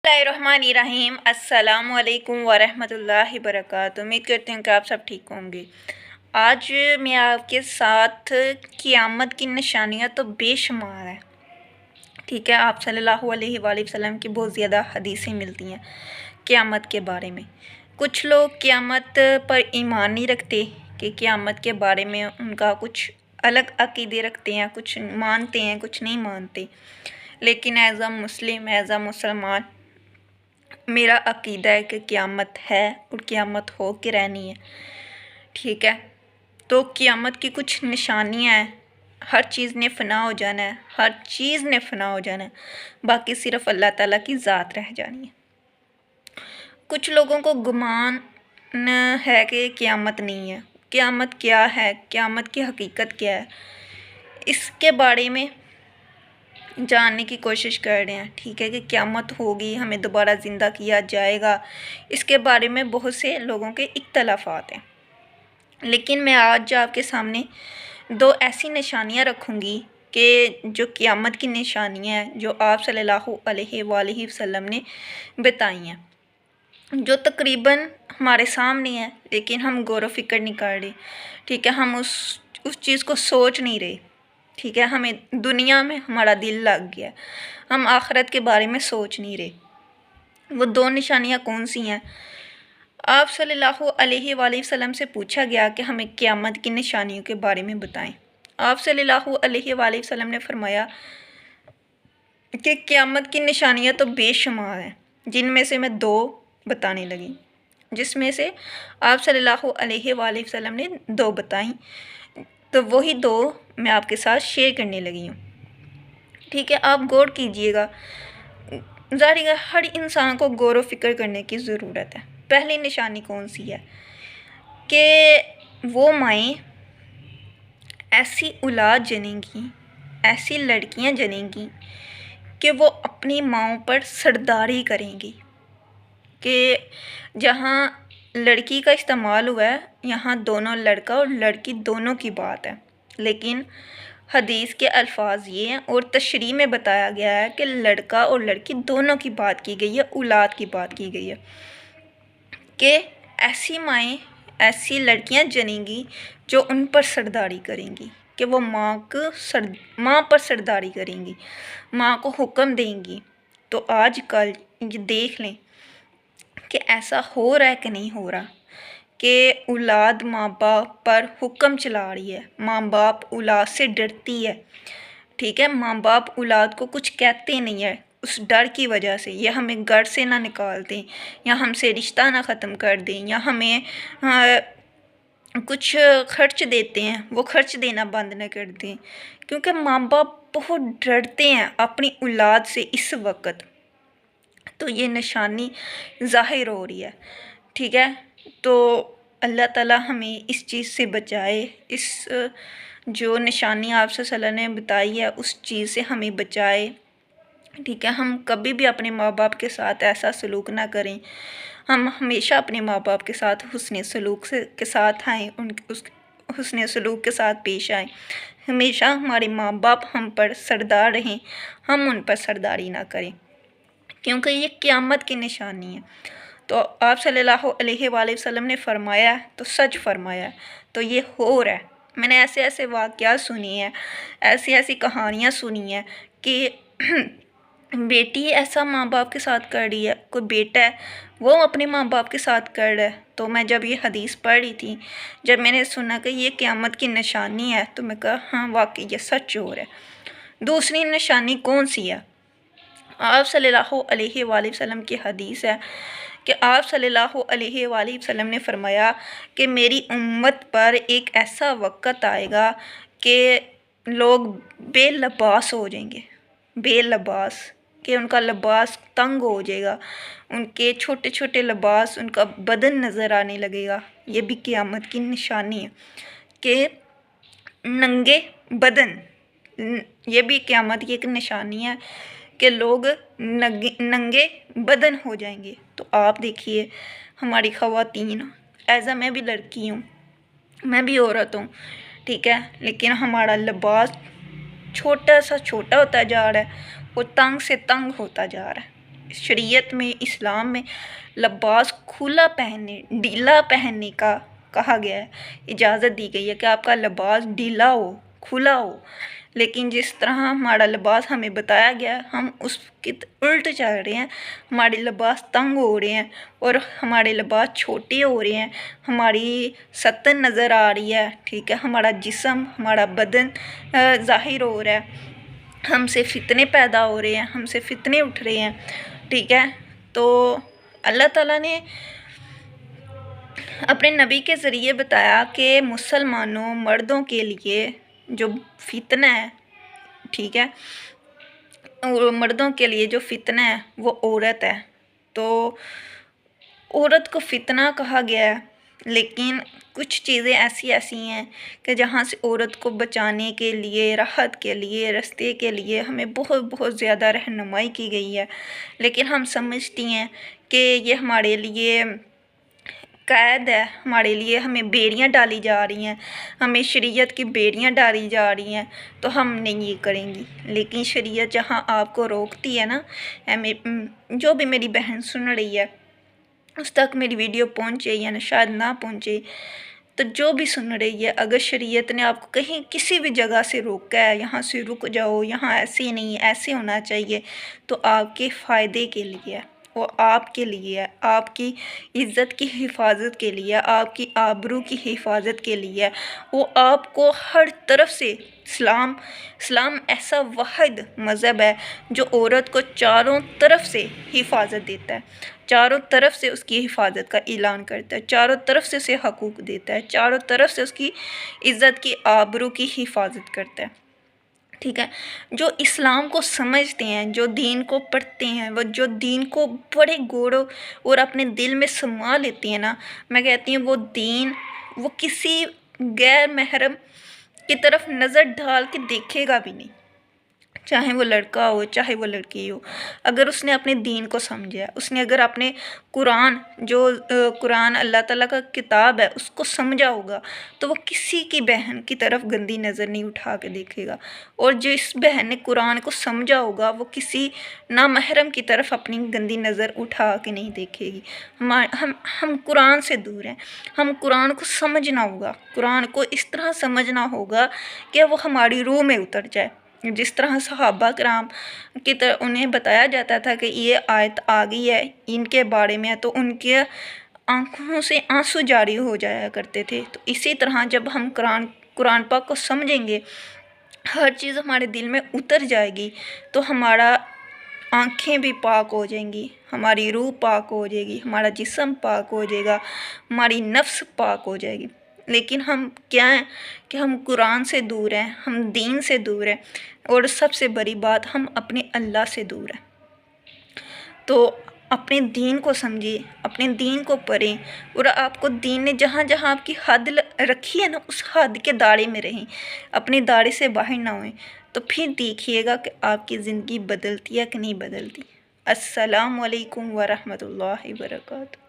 बिस्मिल्लाहिर्रहमानिर्रहीम। अस्सलाम वालेकुम वरहमतुल्लाहि वबरकातुहू। उम्मीद करती हूँ कि आप सब ठीक होंगे। आज मैं आपके साथ क़यामत की निशानियाँ तो बेशुमार हैं, ठीक है। आप सल्लल्लाहु अलैहि वसल्लम की बहुत ज़्यादा हदीसें मिलती हैं क़यामत के बारे में। कुछ लोग क़यामत पर ईमान नहीं रखते कि क़यामत के बारे में उनका कुछ अलग अक़ीदे रखते हैं, कुछ मानते हैं, कुछ नहीं मानते। लेकिन as a Muslim, as a मुसलमान, मेरा अक़ीदा है कि क़यामत है और क़यामत हो के रहनी है, ठीक है। तो क़यामत की कुछ निशानियाँ हैं। हर चीज़ ने फ़ना हो जाना है, हर चीज़ ने फ़ना हो जाना है, बाकी सिर्फ़ अल्लाह ताला की ज़ात रह जानी है। कुछ लोगों को गुमान है कि क़यामत नहीं है। क़यामत क्या है, क़यामत की हकीकत क्या है, इसके बारे में जानने की कोशिश कर रहे हैं, ठीक है। कि क़यामत होगी, हमें दोबारा ज़िंदा किया जाएगा, इसके बारे में बहुत से लोगों के इख्तलाफ़ात हैं। लेकिन मैं आज आपके सामने दो ऐसी निशानियां रखूँगी कि जो क़यामत की निशानियां हैं, जो आप सल्लल्लाहु अलैहि वसल्लम ने बताई हैं, जो तकरीबन हमारे सामने है, लेकिन हम गौर व फ़िक्र नहीं कर रहे, ठीक है। हम उस चीज़ को सोच नहीं रहे, ठीक है। हमें दुनिया में हमारा दिल लग गया, हम आखिरत के बारे में सोच नहीं रहे। वो दो निशानियाँ कौन सी हैं? आप सल्लल्लाहु अलैहि वसल्लम से पूछा गया कि हमें क़यामत की निशानियों के बारे में बताएं। आप सल्लल्लाहु अलैहि वसल्लम ने फरमाया कि क़यामत की निशानियाँ तो बेशुमार हैं, जिनमें से मैं दो बताने लगी, जिसमें से आप सल्लल्लाहु अलैहि वसल्लम ने दो बताई, तो वही दो मैं आपके साथ शेयर करने लगी हूँ, ठीक है। आप गौर कीजिएगा, ज़ाहिर है हर इंसान को गौर व फ़िक्र करने की ज़रूरत है। पहली निशानी कौन सी है कि वो माएँ ऐसी औलाद जनेंगी, ऐसी लड़कियां जनेंगी कि वो अपनी माँओं पर सरदारी करेंगी। कि जहाँ लड़की का इस्तेमाल हुआ है, यहाँ दोनों लड़का और लड़की दोनों की बात है, लेकिन हदीस के अल्फाज ये हैं और तशरीह में बताया गया है कि लड़का और लड़की दोनों की बात की गई है, औलाद की बात की गई है। कि ऐसी माएँ, ऐसी लड़कियां जनेंगी जो उन पर सरदारी करेंगी, कि वो माँ पर सरदारी करेंगी, माँ को हुक्म देंगी। तो आजकल ये देख लें कि ऐसा हो रहा है कि नहीं हो रहा, कि औलाद माँ बाप पर हुक्म चला रही है, माँ बाप औलाद से डरती है, ठीक है। माँ बाप औलाद को कुछ कहते नहीं है उस डर की वजह से, या हमें घर से ना निकाल दें, या हमसे रिश्ता ना ख़त्म कर दें, या हमें कुछ खर्च देते हैं वो खर्च देना बंद ना कर दें, क्योंकि माँ बाप बहुत डरते हैं अपनी औलाद से इस वक्त। तो ये निशानी ज़ाहिर हो रही है, ठीक है। तो अल्लाह ताला हमें इस चीज़ से बचाए, इस जो निशानी आपसे सल्लल्लाहु अलैहि वसल्लम ने बताई है उस चीज़ से हमें बचाए, ठीक है। हम कभी भी अपने माँ बाप के साथ ऐसा सलूक ना करें, हम हमेशा अपने माँ बाप के साथ हुस्न सलूक के साथ आएँ, उस हुस्न सलूक के साथ पेश आएँ। हमेशा हमारे माँ बाप हम पर सरदार रहें, हम उन पर सरदारी ना करें, क्योंकि ये क़यामत की निशानी है। तो आप सल्लल्लाहु अलैहि वसल्लम ने फरमाया तो सच फरमाया, तो ये हो रहा है। मैंने ऐसे ऐसे वाक़यात सुनी हैं, ऐसी ऐसी कहानियाँ सुनी हैं कि बेटी ऐसा माँ बाप के साथ कर रही है, कोई बेटा है वो अपने माँ बाप के साथ कर रहा है। तो मैं जब ये हदीस पढ़ रही थी, जब मैंने सुना कि ये क़यामत की निशानी है, तो मैं कहा हाँ वाकई ये सच हो रहा है। दूसरी निशानी कौन सी है? आप सल्लल्लाहु अलैहि वसल्लम की हदीस है कि आप सल्लल्लाहु अलैहि वसल्लम ने फरमाया कि मेरी उम्मत पर एक ऐसा वक़्त आएगा कि लोग बेलबास हो जाएंगे, बेलबास, कि उनका लिबास तंग हो जाएगा, उनके छोटे छोटे लिबास, उनका बदन नज़र आने लगेगा। ये भी क़यामत की निशानी है कि नंगे बदन, ये भी क़यामत की एक निशानी है कि लोग नंगे बदन हो जाएंगे। तो आप देखिए हमारी ख़वातीन, ऐसा मैं भी लड़की हूँ, मैं भी औरत हूँ, ठीक है, लेकिन हमारा लिबास छोटा सा छोटा होता जा रहा है, वो तंग से तंग होता जा रहा है। शरीयत में, इस्लाम में लिबास खुला पहनने, ढीला पहनने का कहा गया है, इजाज़त दी गई है कि आपका लिबास ढीला हो, खुला हो। लेकिन जिस तरह हमारा लिबास हमें बताया गया, हम उसके उल्ट चल रहे हैं। हमारे लिबास तंग हो रहे हैं और हमारे लिबास छोटे हो रहे हैं, हमारी सतन नज़र आ रही है, ठीक है, हमारा जिस्म, हमारा बदन ज़ाहिर हो रहा है, हमसे फितने पैदा हो रहे हैं, हमसे फितने उठ रहे हैं, ठीक है। तो अल्लाह ताला ने अपने नबी के ज़रिए बताया कि मुसलमानों मर्दों के लिए जो फितना है, ठीक है, मर्दों के लिए जो फितना है वो औरत है। तो औरत को फितना कहा गया है, लेकिन कुछ चीज़ें ऐसी ऐसी हैं कि जहाँ से औरत को बचाने के लिए, राहत के लिए, रास्ते के लिए हमें बहुत बहुत ज़्यादा रहनुमाई की गई है। लेकिन हम समझती हैं कि ये हमारे लिए कैद है, हमारे लिए हमें बेड़ियाँ डाली जा रही हैं, हमें शरीयत की बेड़ियाँ डाली जा रही हैं, तो हम नहीं ये करेंगी। लेकिन शरीयत जहाँ आपको रोकती है ना, हमें जो भी मेरी बहन सुन रही है उस तक मेरी वीडियो पहुँचे या ना शायद ना पहुँचे, तो जो भी सुन रही है, अगर शरीयत ने आपको कहीं किसी भी जगह से रोका है, यहाँ से रुक जाओ, यहाँ ऐसे नहीं, ऐसे होना चाहिए, तो आपके फ़ायदे के लिए है, वो आपके लिए है, आपकी इज़्ज़त की हिफाजत के लिए, आपकी आबरू की हिफाजत के लिए, वो आपको हर तरफ से इस्लाम ऐसा वाहिद मज़हब है जो औरत को चारों तरफ से हिफाजत देता है, चारों तरफ से उसकी हिफाजत का ऐलान करता है, चारों तरफ से उसे हकूक़ देता है, चारों तरफ से उसकी इज़्ज़त की, आबरू की हिफाजत करता है, ठीक है। जो इस्लाम को समझते हैं, जो दीन को पढ़ते हैं, वो जो दीन को बड़े गौर और अपने दिल में समा लेते हैं ना, मैं कहती हूँ वो दीन वो किसी गैर महरम की तरफ नज़र डाल के देखेगा भी नहीं, चाहे वो लड़का हो चाहे वो लड़की हो। अगर उसने अपने दीन को समझा, उसने अगर अपने कुरान जो कुरान अल्लाह ताला का किताब है उसको समझा होगा, तो वो किसी की बहन की तरफ गंदी नज़र नहीं उठा के देखेगा। और जिस बहन ने कुरान को समझा होगा वो किसी नामहरम की तरफ अपनी गंदी नज़र उठा के नहीं देखेगी। हम कुरान से दूर हैं, हम कुरान को समझना होगा, कुरान को इस तरह समझना होगा कि वो हमारी रूह में उतर जाए। जिस तरह सहाबा कराम की तरह उन्हें बताया जाता था कि ये आयत आ गई है इनके बारे में, तो उनके आँखों से आंसू जारी हो जाया करते थे। तो इसी तरह जब हम कुरान पाक को समझेंगे, हर चीज़ हमारे दिल में उतर जाएगी, तो हमारा आँखें भी पाक हो जाएंगी, हमारी रूह पाक हो जाएगी, हमारा जिस्म पाक हो जाएगा, हमारी नफ्स पाक हो जाएगी। लेकिन हम क्या हैं कि हम कुरान से दूर हैं, हम दीन से दूर हैं, और सबसे बड़ी बात हम अपने अल्लाह से दूर हैं। तो अपने दीन को समझिए, अपने दीन को पढ़ें, और आपको दीन ने जहाँ जहाँ आपकी हद रखी है ना, उस हद के दायरे में रहें, अपने दायरे से बाहर ना होएं। तो फिर देखिएगा कि आपकी ज़िंदगी बदलती है कि नहीं बदलती। अस्सलामु अलैकुम वरहमतुल्लाहि वबरकातुहू।